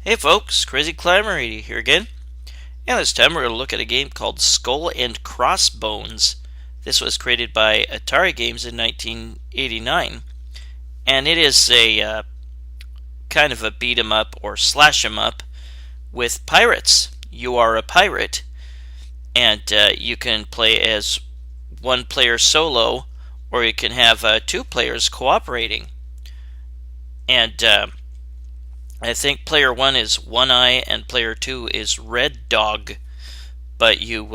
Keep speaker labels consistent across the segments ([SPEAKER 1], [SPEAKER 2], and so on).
[SPEAKER 1] Hey folks, Crazy Climber here again. And this time we're going to look at a game called Skull and Crossbones. This was created by Atari Games in 1989. And it is a kind of a beat 'em up or slash 'em up with pirates. You are a pirate, and you can play as one player solo, or you can have two players cooperating. And I think player 1 is One Eye and player 2 is Red Dog. But you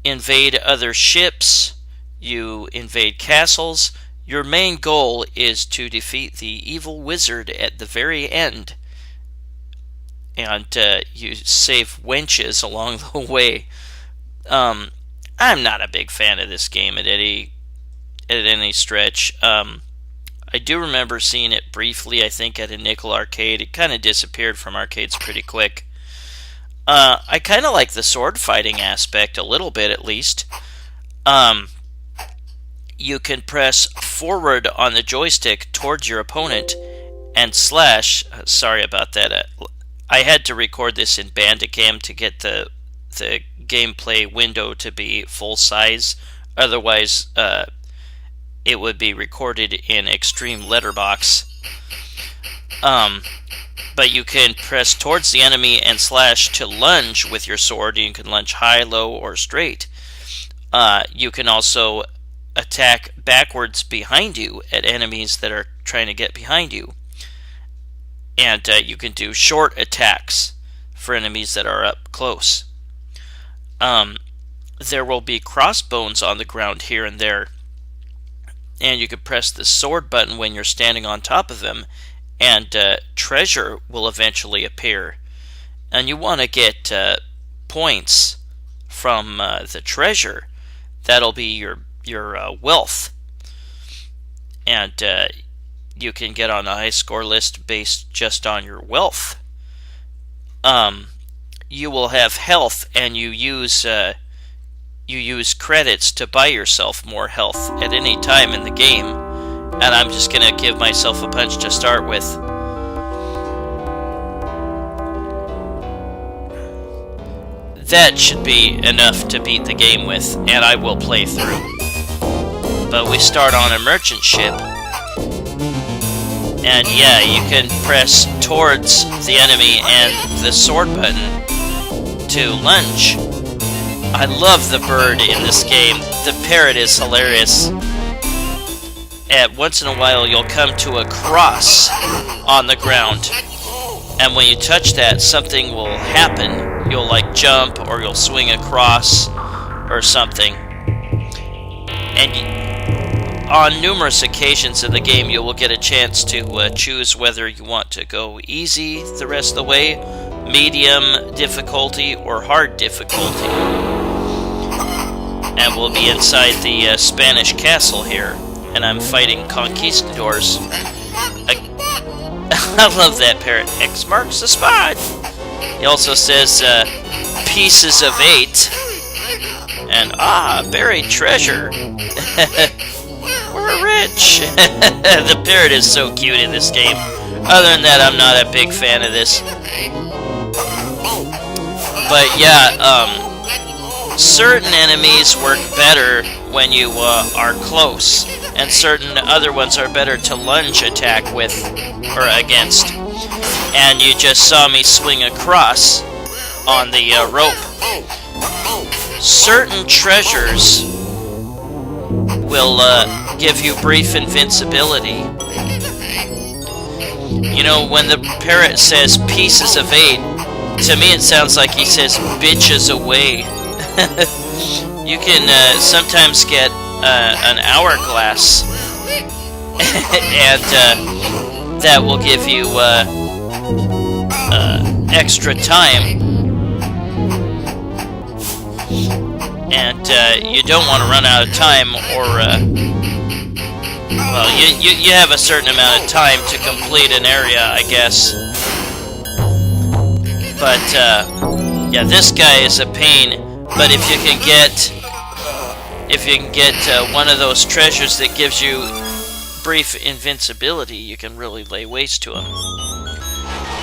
[SPEAKER 1] invade other ships, you invade castles. Your main goal is to defeat the evil wizard at the very end. And you save wenches along the way. I'm not a big fan of this game at any stretch. I do remember seeing it briefly, I think, at a nickel arcade. It kind of disappeared from arcades pretty quick. I kind of like the sword fighting aspect a little bit, at least. You can press forward on the joystick towards your opponent and slash. Sorry about that. I had to record this in Bandicam to get the gameplay window to be full size. Otherwise, it would be recorded in extreme letterbox. But you can press towards the enemy and slash to lunge with your sword. You can lunge high, low, or straight. You can also attack backwards behind you at enemies that are trying to get behind you. And you can do short attacks for enemies that are up close. There will be crossbones on the ground here and there. And you can press the sword button when you're standing on top of them, and treasure will eventually appear. And you want to get points from the treasure. That'll be your wealth. And you can get on a high score list based just on your wealth. You will have health, and you use credits to buy yourself more health at any time in the game. And I'm just going to give myself a punch to start with. That should be enough to beat the game with, and I will play through. But we start on a merchant ship. And yeah, you can press towards the enemy and the sword button to lunge. I love the bird in this game. The parrot is hilarious. And once in a while you'll come to a cross on the ground. And when you touch that, something will happen. You'll like jump, or you'll swing across or something. And on numerous occasions in the game you will get a chance to choose whether you want to go easy the rest of the way, medium difficulty, or hard difficulty. And we'll be inside the Spanish castle here, and I'm fighting conquistadors. I love that parrot. X marks the spot. He also says pieces of 8, and buried treasure. We're rich. The parrot is so cute in this game. Other than that, I'm not a big fan of this. But yeah, certain enemies work better when you are close, and certain other ones are better to lunge attack with or against. And you just saw me swing across on the rope. Certain treasures will give you brief invincibility. You know, when the parrot says pieces of 8, to me it sounds like he says bitches away. You can sometimes get an hourglass, and that will give you extra time. And you don't want to run out of time, or well, you have a certain amount of time to complete an area, I guess. But yeah, this guy is a pain. But if you can get one of those treasures that gives you brief invincibility, you can really lay waste to him.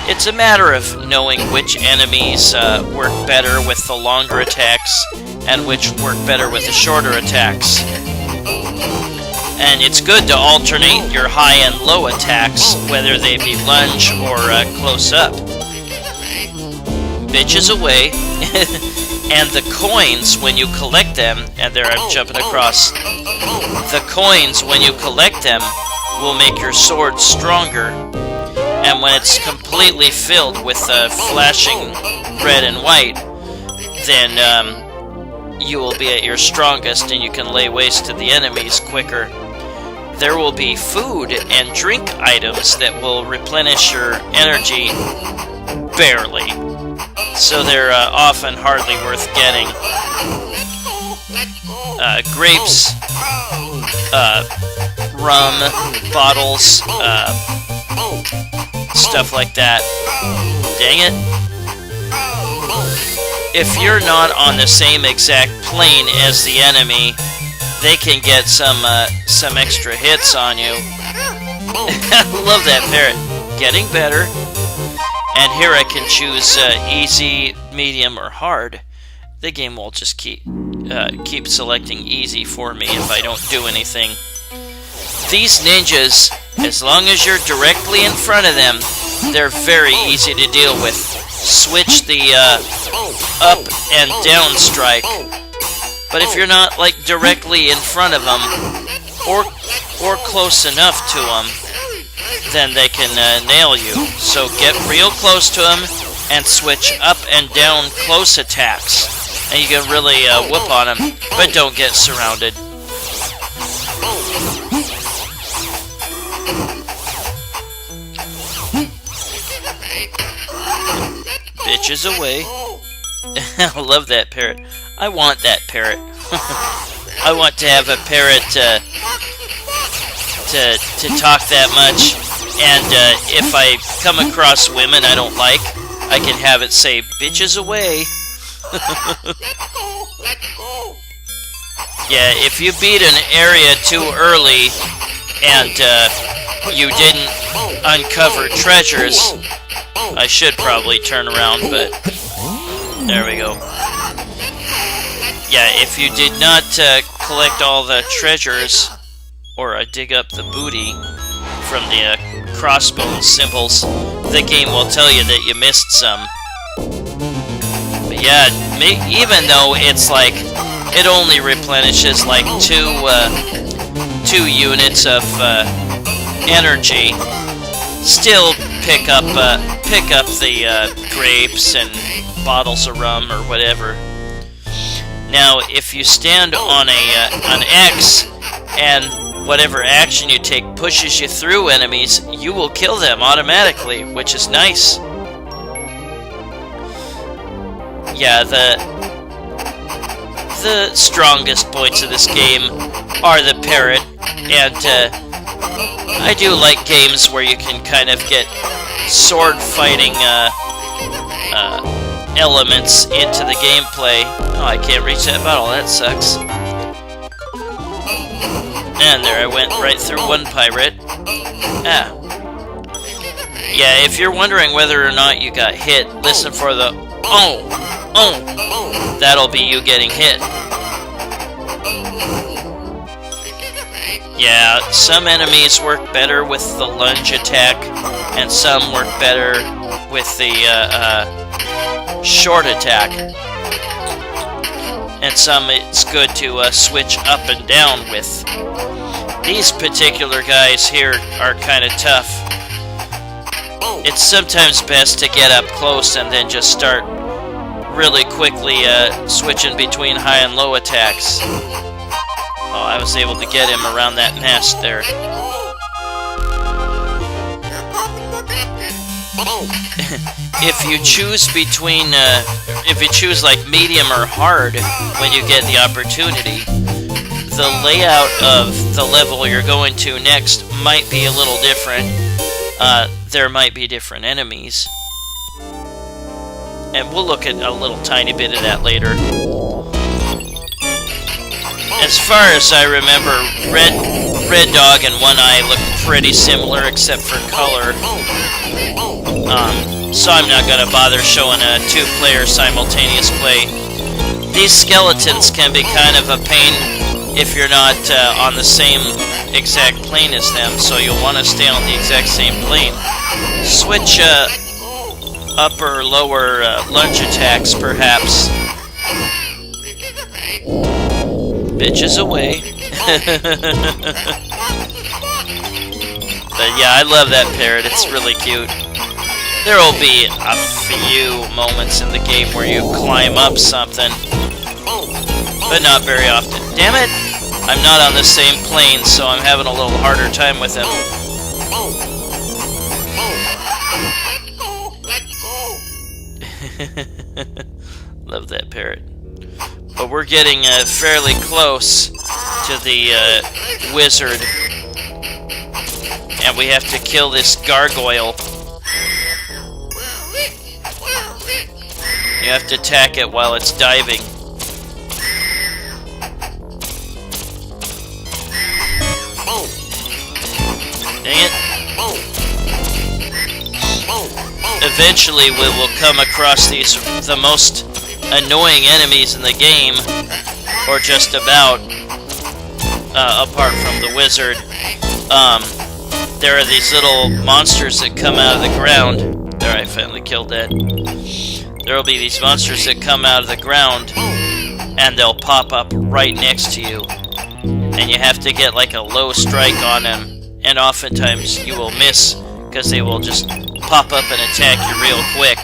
[SPEAKER 1] It's a matter of knowing which enemies work better with the longer attacks and which work better with the shorter attacks. And it's good to alternate your high and low attacks, whether they be lunge or close up. Bitches away. And the coins, when you collect them, and there I'm jumping across, the coins, when you collect them, will make your sword stronger. And when it's completely filled with flashing red and white, then you will be at your strongest and you can lay waste to the enemies quicker. There will be food and drink items that will replenish your energy barely. So they're often hardly worth getting. Grapes, rum, bottles, stuff like that. Dang it. If you're not on the same exact plane as the enemy, they can get some extra hits on you. I love that parrot. Getting better. And here I can choose easy, medium, or hard. The game will just keep selecting easy for me if I don't do anything. These ninjas, as long as you're directly in front of them, they're very easy to deal with. Switch the up and down strike. But if you're not like directly in front of them or close enough to them, then they can nail you. So get real close to them and switch up and down close attacks, and you can really whoop on them, but don't get surrounded. Bitches away. I love that parrot. I want that parrot. I want to have a parrot to talk that much, and if I come across women I don't like, I can have it say, bitches away. Yeah, if you beat an area too early and you didn't uncover treasures, I should probably turn around, but there we go. Yeah, if you did not collect all the treasures, or dig up the booty from the Crossbones symbols, the game will tell you that you missed some. But yeah, even though it's like, it only replenishes like two units of energy, still pick up the grapes and bottles of rum or whatever. Now, if you stand on an X and whatever action you take pushes you through enemies, you will kill them automatically, which is nice. Yeah, the strongest points of this game are the parrot, and I do like games where you can kind of get sword fighting elements into the gameplay. Oh, I can't reach that bottle, that sucks. And there I went right through one pirate. Ah. Yeah, if you're wondering whether or not you got hit, listen for the oh. That'll be you getting hit. Yeah, some enemies work better with the lunge attack, and some work better with the short attack. And some it's good to switch up and down with. These particular guys here are kind of tough. It's sometimes best to get up close and then just start really quickly switching between high and low attacks. Oh, I was able to get him around that nest there. If you choose between, if you choose like medium or hard when you get the opportunity, the layout of the level you're going to next might be a little different. There might be different enemies. And we'll look at a little tiny bit of that later. As far as I remember, Red Dog and One Eye look pretty similar except for color. so I'm not going to bother showing a two-player simultaneous play. These skeletons can be kind of a pain if you're not on the same exact plane as them, so you'll want to stay on the exact same plane. Switch upper or lower lunge attacks, perhaps. Bitches away. But yeah, I love that parrot. It's really cute. There will be a few moments in the game where you climb up something, but not very often. Damn it! I'm not on the same plane, so I'm having a little harder time with him. Love that parrot. But we're getting fairly close to the wizard, and we have to kill this gargoyle. You have to attack it while it's diving. Dang it. Eventually we will come across the most annoying enemies in the game, or just about, apart from the wizard. There are these little monsters that come out of the ground. There, I finally killed that. There will be these monsters that come out of the ground, and they'll pop up right next to you. And you have to get like a low strike on them, and oftentimes you will miss, because they will just pop up and attack you real quick.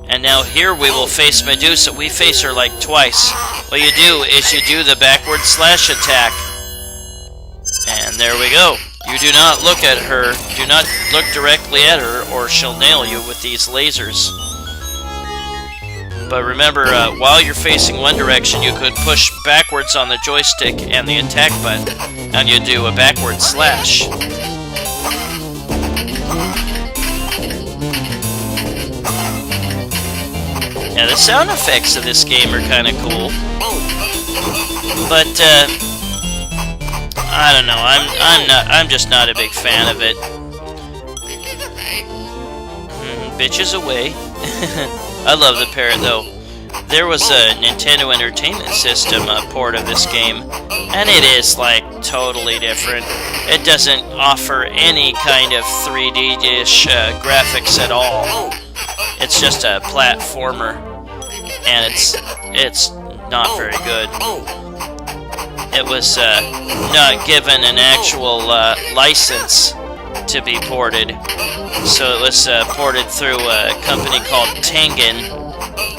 [SPEAKER 1] And now here we will face Medusa. We face her like twice. What you do is you do the backward slash attack. And there we go. You do not look at her. Do not look directly at her, or she'll nail you with these lasers. But remember, while you're facing one direction, you could push backwards on the joystick and the attack button, and you do a backward slash. Yeah, the sound effects of this game are kind of cool, but I don't know. I'm just not a big fan of it. Bitches away. I love the parrot though. There was a Nintendo Entertainment System port of this game, and it is like totally different. It doesn't offer any kind of 3D-ish graphics at all. It's just a platformer, and it's not very good. It was not given an actual license to be ported, so it was ported through a company called Tengen.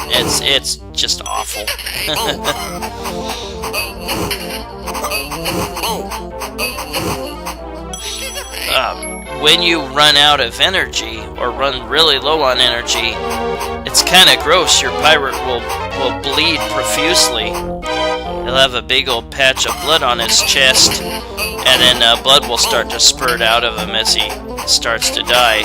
[SPEAKER 1] It's just awful. When you run out of energy, or run really low on energy, it's kind of gross. Your pirate will bleed profusely. He'll have a big old patch of blood on his chest, and then blood will start to spurt out of him as he starts to die.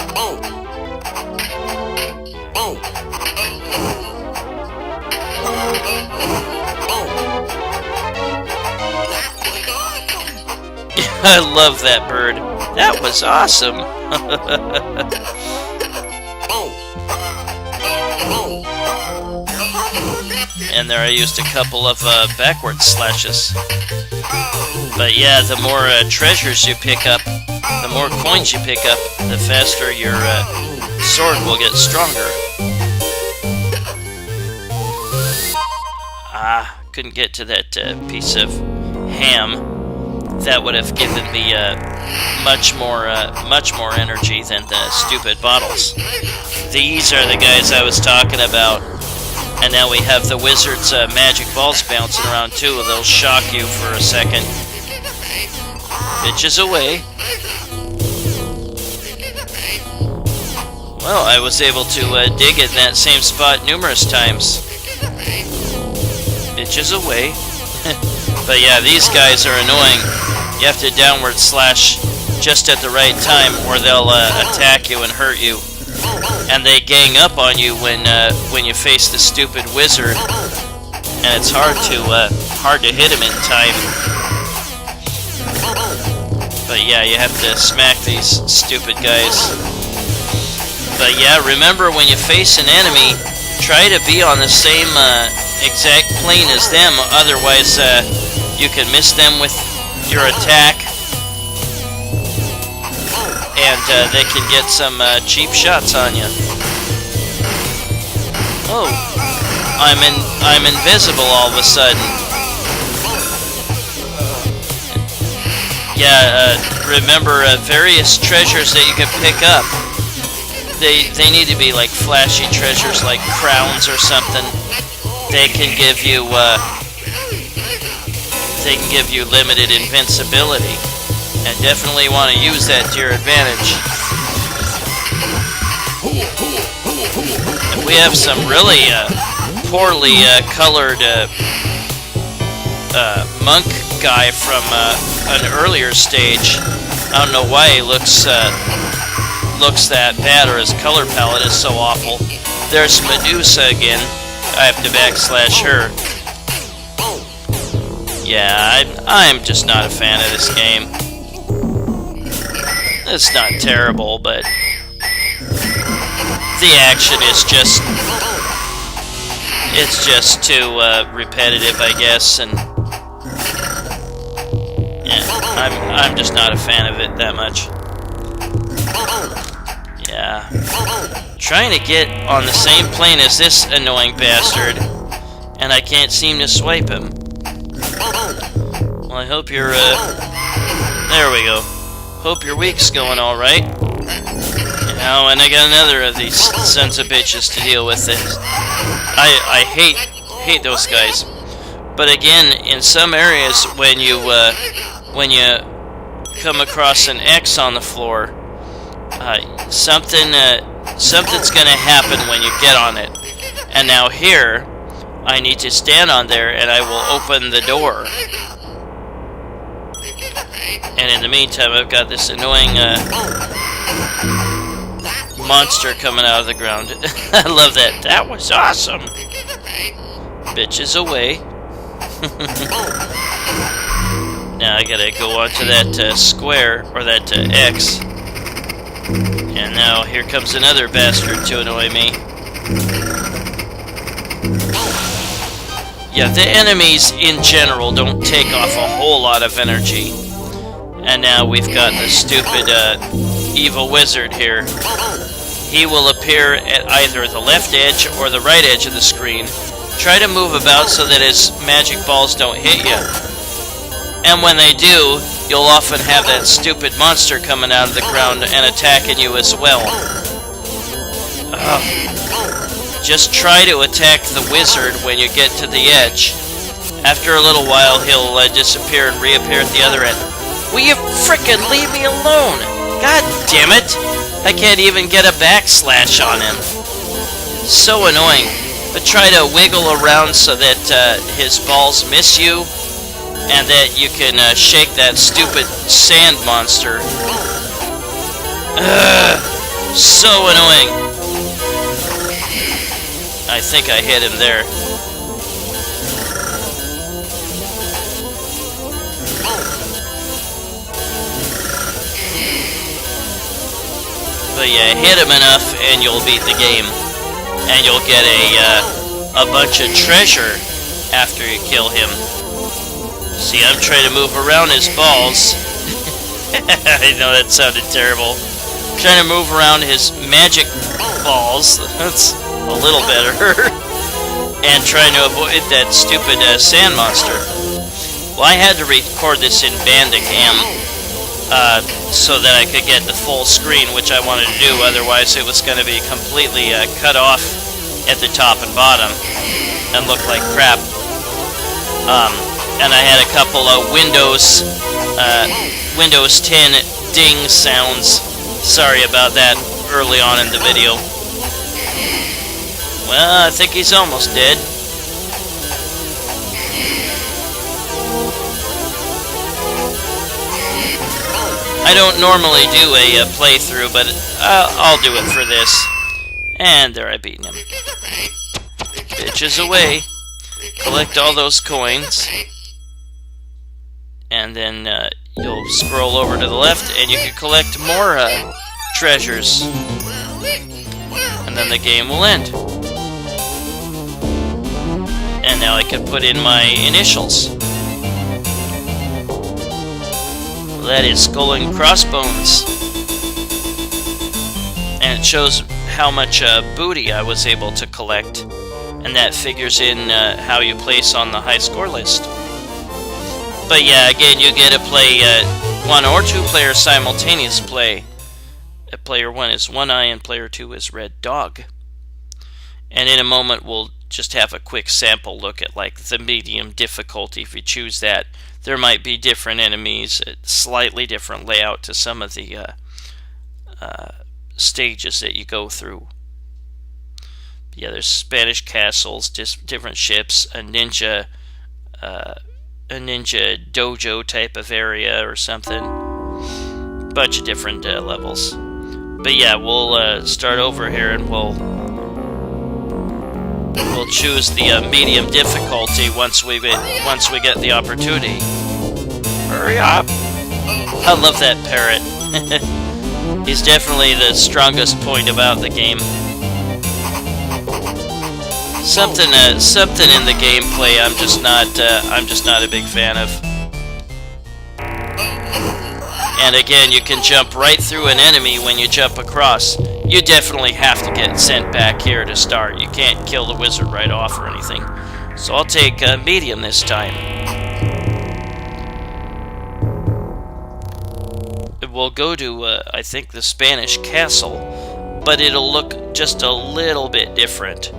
[SPEAKER 1] I love that bird. That was awesome. And there I used a couple of backward slashes. But yeah, the more treasures you pick up, the more coins you pick up, the faster your sword will get stronger. Couldn't get to that piece of ham. That would have given me much more energy than the stupid bottles. These are the guys I was talking about. And now we have the wizard's magic balls bouncing around too. They'll shock you for a second. Bitches away. Well, I was able to dig in that same spot numerous times. Bitches away. But yeah, these guys are annoying. You have to downward slash just at the right time, or they'll attack you and hurt you. And they gang up on you when you face the stupid wizard, and it's hard to hit him in time. But yeah, you have to smack these stupid guys. Yeah, remember when you face an enemy, try to be on the same exact plane as them, otherwise you can miss them with your attack, and they can get some cheap shots on you. Oh, I'm invisible all of a sudden. Yeah, remember various treasures that you can pick up. They need to be like flashy treasures, like crowns or something. They can give you limited invincibility, and definitely want to use that to your advantage. And we have some really poorly colored monk guy from an earlier stage. I don't know why he looks that bad, or his color palette is so awful. There's Medusa again. I have to backslash her. Yeah, I'm just not a fan of this game. It's not terrible, but the action is just... it's just too repetitive, I guess, and yeah, I'm just not a fan of it that much. Yeah. Trying to get on the same plane as this annoying bastard, and I can't seem to swipe him. Well, I hope you're, there we go. Hope your week's going alright. Oh, and I got another of these sons of bitches to deal with. I hate those guys. But again, in some areas, when you come across an X on the floor, something's gonna happen when you get on it. And now here, I need to stand on there, and I will open the door. And in the meantime, I've got this annoying monster coming out of the ground. I love that. That was awesome. Bitches away. Now I gotta go onto that square, or that X. And now here comes another bastard to annoy me. Yeah, the enemies in general don't take off a whole lot of energy. And now we've got the stupid evil wizard here. He will appear at either the left edge or the right edge of the screen. Try to move about so that his magic balls don't hit you. And when they do, you'll often have that stupid monster coming out of the ground and attacking you as well. Just try to attack the wizard when you get to the edge. After a little while, he'll disappear and reappear at the other end. Will you frickin' leave me alone? God damn it! I can't even get a backslash on him. So annoying. But try to wiggle around so that his balls miss you, and that you can shake that stupid sand monster. So annoying. I think I hit him there. But yeah, hit him enough and you'll beat the game. And you'll get a bunch of treasure after you kill him. See, I'm trying to move around his balls. I know that sounded terrible. I'm trying to move around his magic balls. That's a little better. And trying to avoid that stupid sand monster. Well, I had to record this in Bandicam so that I could get the full screen, which I wanted to do. Otherwise, it was going to be completely cut off at the top and bottom and look like crap. And I had a couple of Windows 10 ding sounds. Sorry about that early on in the video. Well, I think he's almost dead. I don't normally do a playthrough, but I'll do it for this. And there, I beat him. Bitches away. Collect all those coins. And then you'll scroll over to the left, and you can collect more treasures. and then the game will end. And now I can put in my initials. That is Skull and Crossbones. And it shows how much booty I was able to collect. And that figures in how you place on the high score list. But yeah, again, you get to play 1 or 2 players simultaneous play. Player 1 is One Eye and player 2 is Red Dog. And in a moment we'll just have a quick sample look at like the medium difficulty. If you choose that, there might be different enemies, a slightly different layout to some of the stages that you go through. Yeah, there's Spanish castles, different ships, a ninja dojo type of area or something. Bunch of different levels. But yeah, we'll start over here and we'll choose the medium difficulty once we get the opportunity. Hurry up! I love that parrot. He's definitely the strongest point about the game. Something in the gameplay I'm just not a big fan of. And again, you can jump right through an enemy when you jump across. You definitely have to get sent back here to start. You can't kill the wizard right off or anything. So I'll take medium this time. We'll go to, I think, the Spanish castle, but it'll look just a little bit different.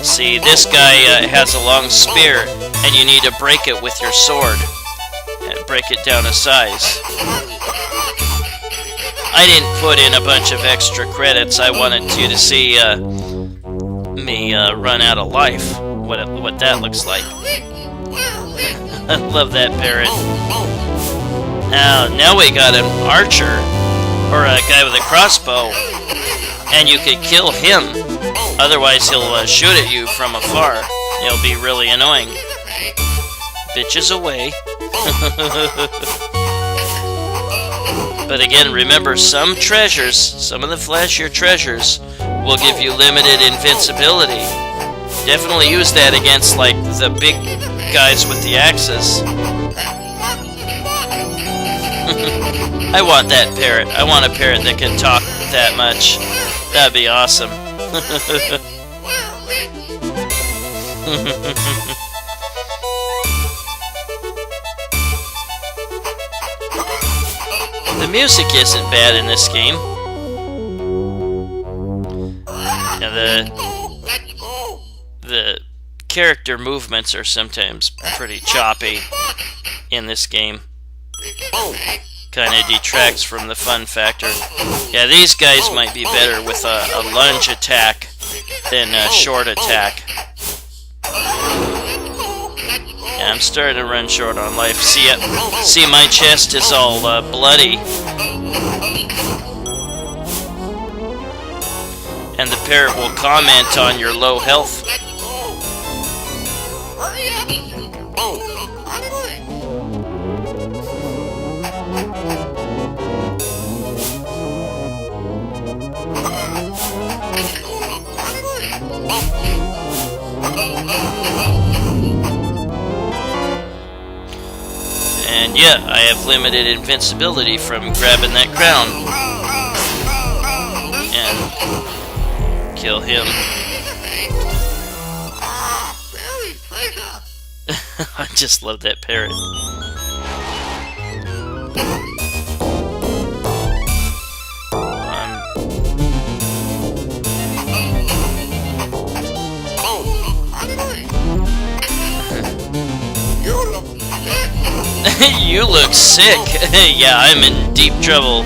[SPEAKER 1] See, this guy has a long spear, and you need to break it with your sword. And break it down a size. I didn't put in a bunch of extra credits. I wanted you to see me run out of life. What that looks like. I love that parrot. Now we got an archer, or a guy with a crossbow, and you could kill him. Otherwise, he'll shoot at you from afar. It'll be really annoying. Bitches away. But again, remember, some of the flashier treasures will give you limited invincibility. Definitely use that against, like, the big guys with the axes. I want that parrot. I want a parrot that can talk that much. That'd be awesome. The music isn't bad in this game. The character movements are sometimes pretty choppy in this game. Kind of detracts from the fun factor. Yeah, these guys might be better with a lunge attack than a short attack. Yeah, I'm starting to run short on life. See, my chest is all bloody. And the parrot will comment on your low health. And yeah, I have limited invincibility from grabbing that crown. And kill him. I just love that parrot. You look sick. Yeah, I'm in deep trouble.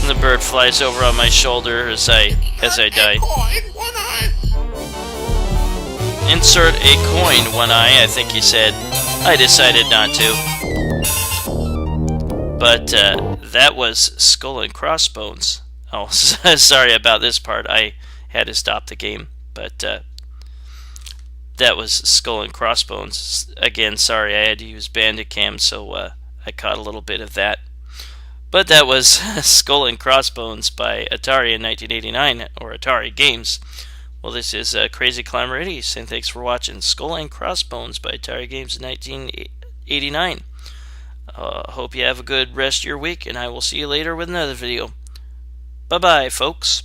[SPEAKER 1] The bird flies over on my shoulder as I die. Insert a coin, One Eye, I think he said. I decided not to. But that was Skull and Crossbones. Oh, sorry about this part. I had to stop the game. But that was Skull and Crossbones. Again, sorry, I had to use Bandicam, so I caught a little bit of that. But that was Skull and Crossbones by Atari in 1989, or Atari Games. Well, this is Crazy Climber 80, saying thanks for watching Skull and Crossbones by Atari Games in 1989. Hope you have a good rest of your week, and I will see you later with another video. Bye-bye, folks.